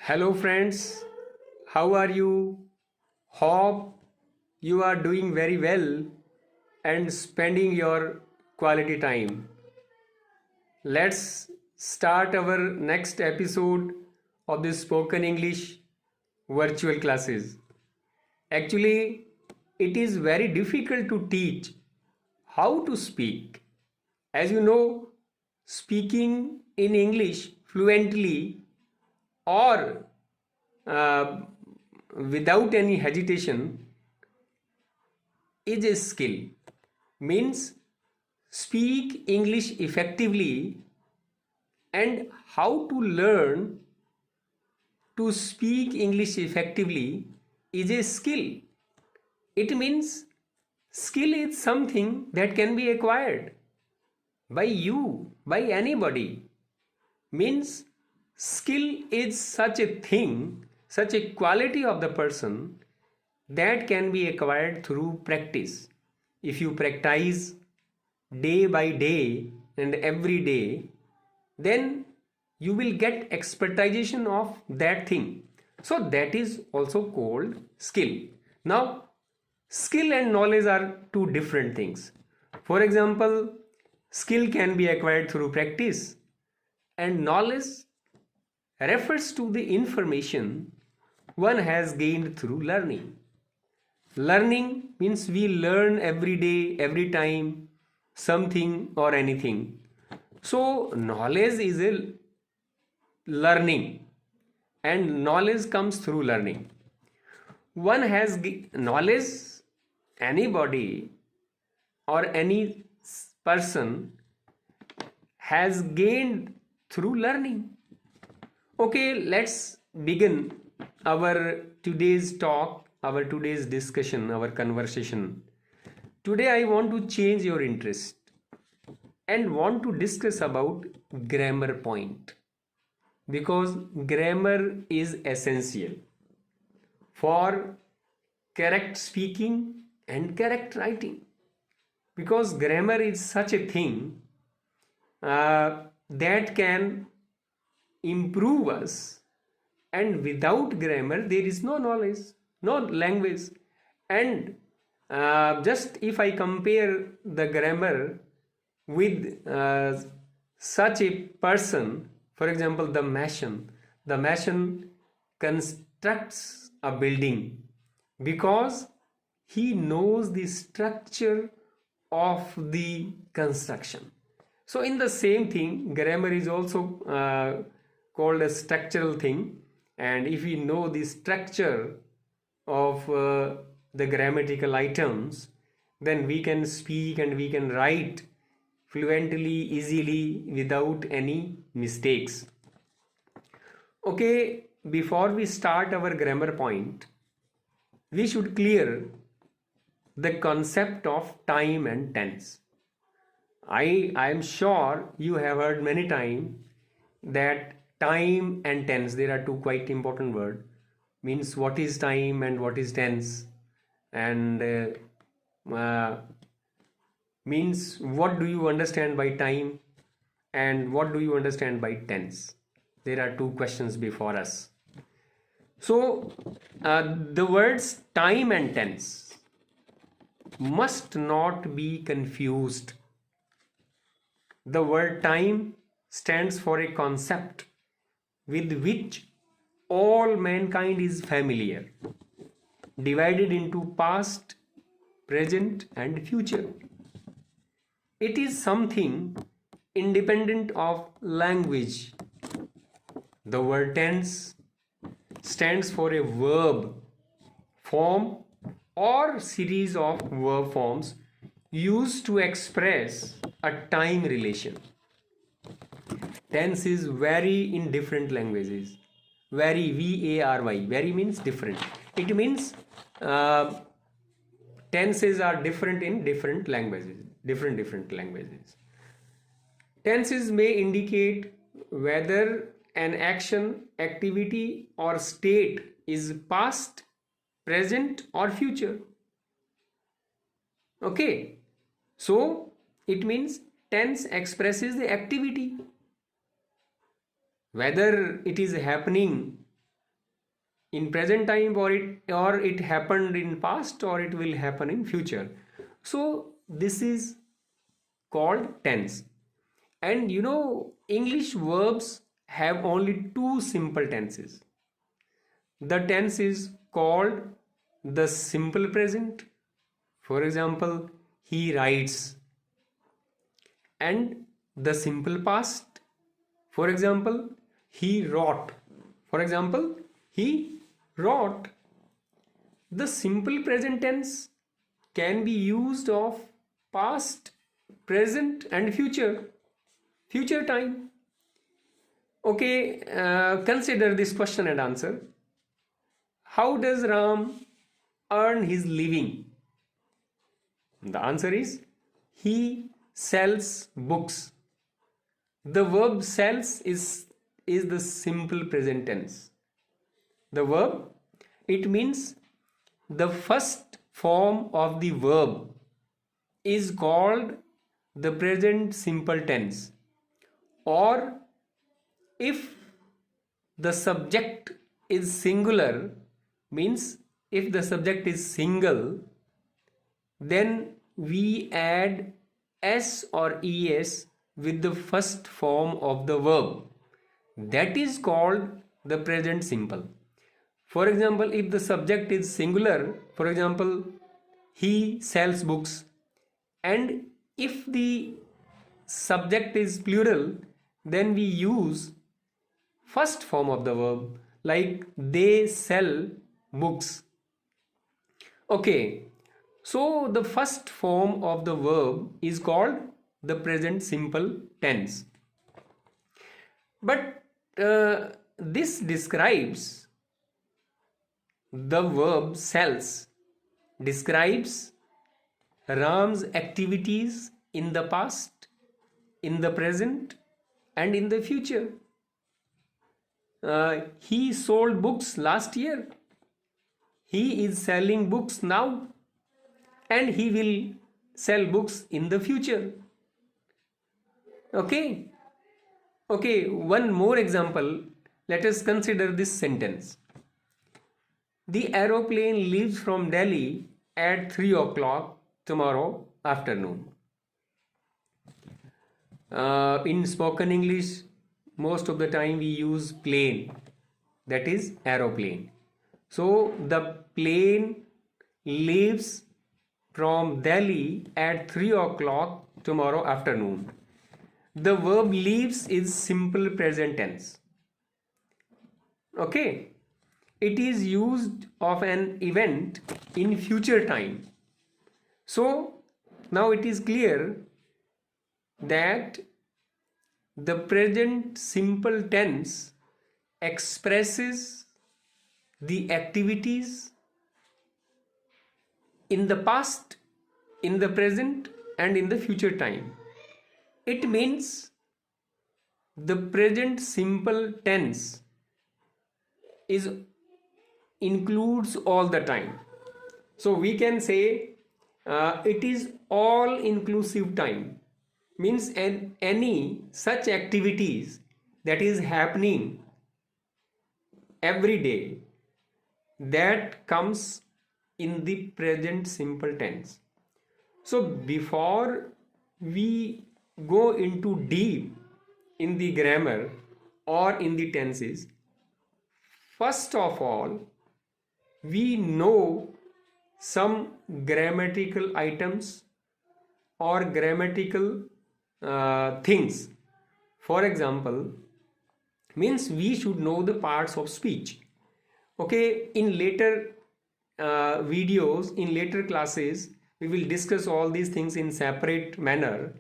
Hello friends, how are you? Hope you are doing very well and spending your quality time. Let's start our next episode of the spoken English virtual classes. Actually, it is very difficult to teach how to speak. As you know, speaking in English fluently or uh, without any hesitation is a skill. Means speak English effectively, and how to learn to speak English effectively is a skill. It means skill is something that can be acquired by you, by anybody. Means skill is such a thing, such a quality of the person that can be acquired through practice. If you practice day by day and every day, then you will get expertization of that thing. So that is also called skill. Now, skill and knowledge are two different things. For example, skill can be acquired through practice, and knowledge refers to the information one has gained through learning. Learning means we learn every day, every time, something or anything. So, knowledge is a learning, and knowledge comes through learning. One has knowledge, anybody or any person has gained through learning. Okay, let's begin our today's talk, our today's discussion, our conversation. Today I want to change your interest and want to discuss about grammar point, because grammar is essential for correct speaking and correct writing, because grammar is such a thing that can improve us, and without grammar there is no knowledge, no language. And just if I compare the grammar with such a person, for example the mason constructs a building because he knows the structure of the construction. So in the same thing, grammar is also called a structural thing, and if we know the structure of the grammatical items, then we can speak and we can write fluently, easily, without any mistakes. Okay, before we start our grammar point, we should clear the concept of time and tense. I am sure you have heard many times that time and tense, there are two quite important words. Means what is time and what is tense, and means what do you understand by time and what do you understand by tense. There are two questions before us. So the words time and tense must not be confused. The word time stands for a concept with which all mankind is familiar, divided into past, present, and future. It is something independent of language. The word tense stands for a verb form or series of verb forms used to express a time relation. Tense is vary in different languages. Vary, V-A-R-Y. Vary means different. It means tenses are different in different languages. Different languages. Tenses may indicate whether an action, activity, or state is past, present, or future. Okay, so it means tense expresses the activity, whether it is happening in present time, or it happened in past, or it will happen in future. So this is called tense. And English verbs have only two simple tenses. The tense is called the simple present. For example, he writes. And the simple past. For example, he wrote. For example, he wrote. The simple present tense can be used of past, present and future time. Okay, consider this question and answer. How does Ram earn his living? The answer is he sells books. The verb sells is the simple present tense. The verb, it means the first form of the verb is called the present simple tense. Or if the subject is singular, means if the subject is single, then we add s or es with the first form of the verb. That is called the present simple. For example, if the subject is singular, for example, he sells books, and if the subject is plural, then we use first form of the verb, like they sell books. Okay, so the first form of the verb is called the present simple tense. But this describes the verb sells, describes Ram's activities in the past, in the present and in the future. He sold books last year. He is selling books now, and he will sell books in the future. Okay, one more example. Let us consider this sentence. The aeroplane leaves from Delhi at 3 o'clock tomorrow afternoon. In spoken English, most of the time we use plane, that is aeroplane. So the plane leaves from Delhi at 3 o'clock tomorrow afternoon. The verb leaves is simple present tense. Okay, it is used of an event in future time. So now it is clear that the present simple tense expresses the activities in the past, in the present and in the future time. It means the present simple tense includes all the time. So we can say it is all inclusive time, means any such activities that is happening every day that comes in the present simple tense. So before we go into deep in the grammar or in the tenses, first of all we know some grammatical items or grammatical things. For example, means we should know the parts of speech. Okay, in later videos, in later classes, we will discuss all these things in separate manner.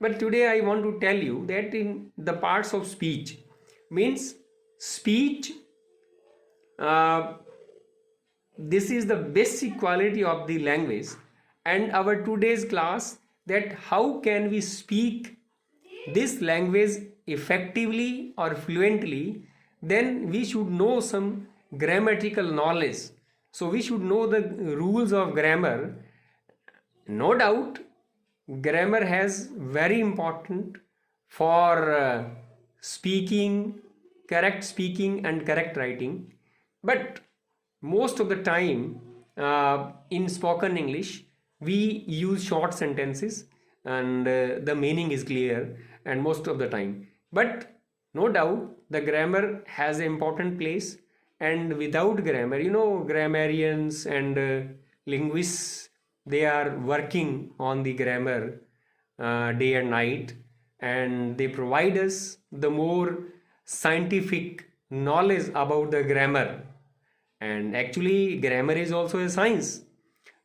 But today I want to tell you that in the parts of speech, means speech, this is the basic quality of the language, and our today's class, that how can we speak this language effectively or fluently, then we should know some grammatical knowledge. So we should know the rules of grammar. No doubt grammar has very important for speaking, correct speaking and correct writing. But most of the time in spoken English we use short sentences, and the meaning is clear and most of the time. But no doubt the grammar has an important place, and without grammar, grammarians and linguists, they are working on the grammar day and night, and they provide us the more scientific knowledge about the grammar. And actually grammar is also a science.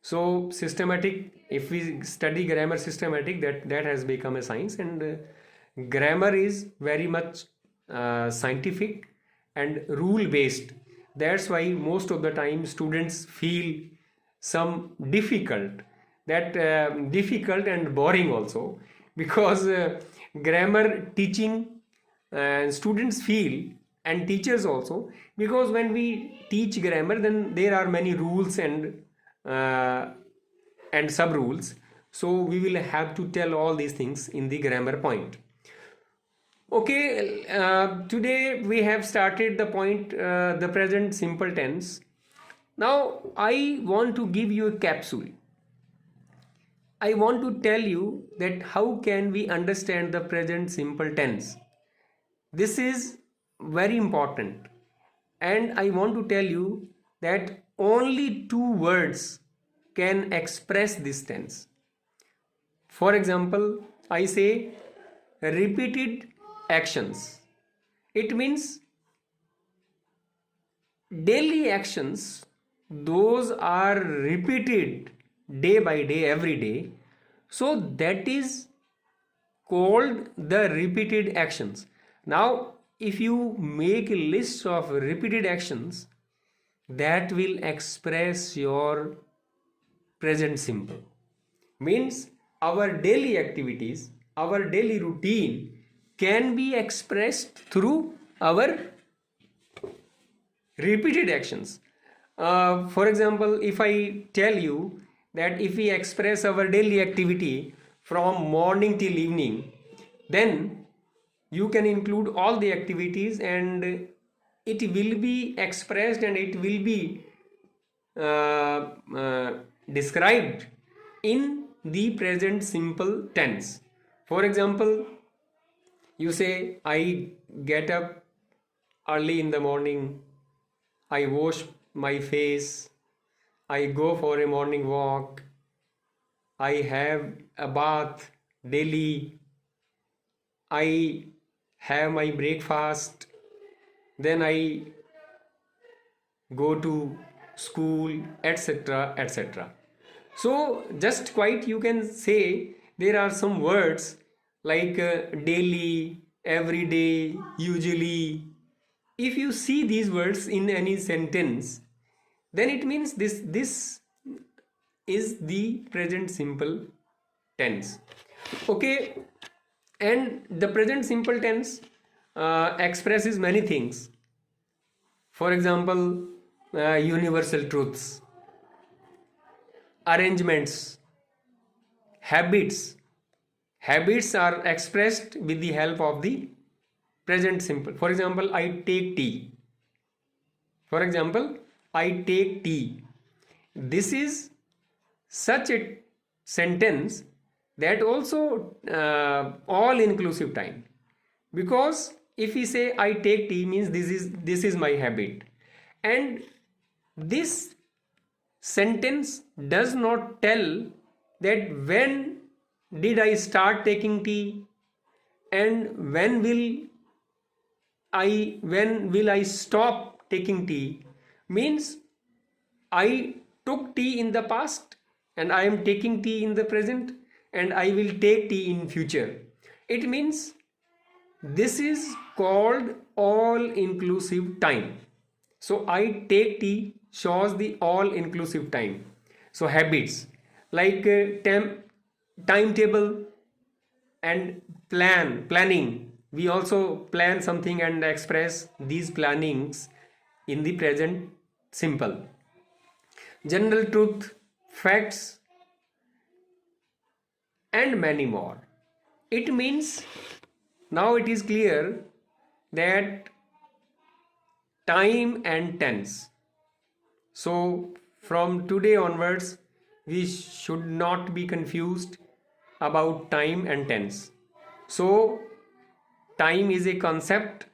So systematic, if we study grammar systematic, that has become a science. And grammar is very much scientific and rule based. That's why most of the time students feel some difficult and boring also, because grammar teaching, students feel, and teachers also, because when we teach grammar, then there are many rules uh, and sub rules, so we will have to tell all these things in the grammar point. Okay, today we have started the point, the present simple tense. Now I want to give you a capsule. I want to tell you that how can we understand the present simple tense. This is very important, and I want to tell you that only two words can express this tense. For example, I say repeated actions. It means daily actions, those are repeated day by day, every day. So that is called the repeated actions. Now, if you make a list of repeated actions, that will express your present simple. Means our daily activities, our daily routine can be expressed through our repeated actions. For example, if I tell you that if we express our daily activity from morning till evening, then you can include all the activities, and it will be expressed, and it will be uh, uh, described in the present simple tense. For example, you say, I get up early in the morning, I wash my face, I go for a morning walk, I have a bath daily, I have my breakfast, then I go to school, etc., etc. So just quite you can say there are some words like daily, every day, usually. If you see these words in any sentence, then it means this is the present simple tense. Okay, and the present simple tense expresses many things. For example, universal truths, arrangements, habits. Habits are expressed with the help of the present simple. For example, I take tea. For example, I take tea. This is such a sentence that also all inclusive time, because if we say I take tea, means this is my habit, and this sentence does not tell that when did I start taking tea, and when will I stop taking tea. Means I took tea in the past, and I am taking tea in the present, and I will take tea in future. It means this is called all inclusive time. So I take tea shows the all inclusive time. So habits like timetable and planning. We also plan something and express these plannings in the present simple. General truth, facts, and many more. It means now it is clear that time and tense. So from today onwards, we should not be confused about time and tense. So time is a concept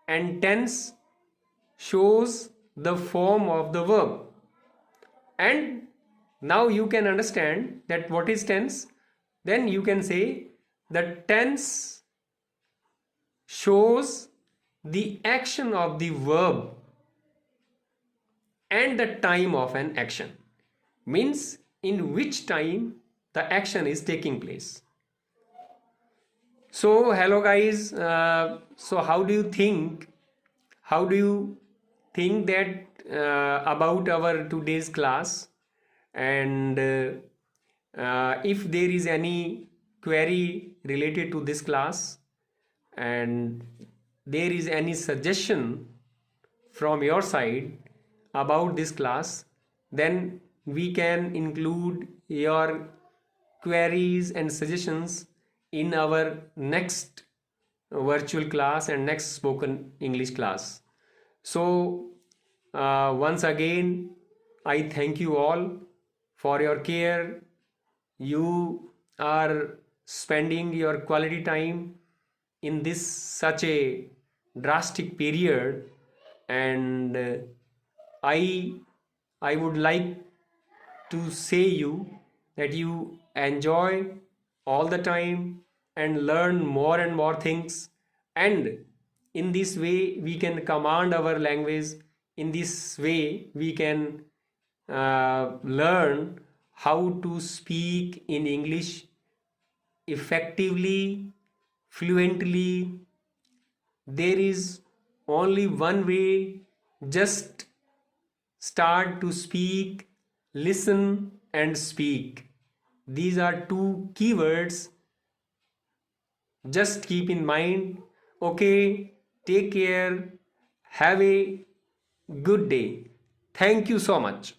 and tense shows the form of the verb. And now you can understand that what is tense. Then you can say that tense shows the action of the verb and the time of an action, means in which time the action is taking place. So hello guys, so how do you think that about our today's class? And if there is any query related to this class, and there is any suggestion from your side about this class, then we can include your queries and suggestions in our next virtual class and next spoken English class. So once again, I thank you all for your care. You are spending your quality time in this such a drastic period, and I I would like to say you that you enjoy all the time and learn more and more things, and in this way we can command our language. In this way we can learn how to speak in English effectively, fluently. There is only one way: just start to speak, listen, and speak. These are two keywords. Just keep in mind. Okay, take care. Have a good day. Thank you so much.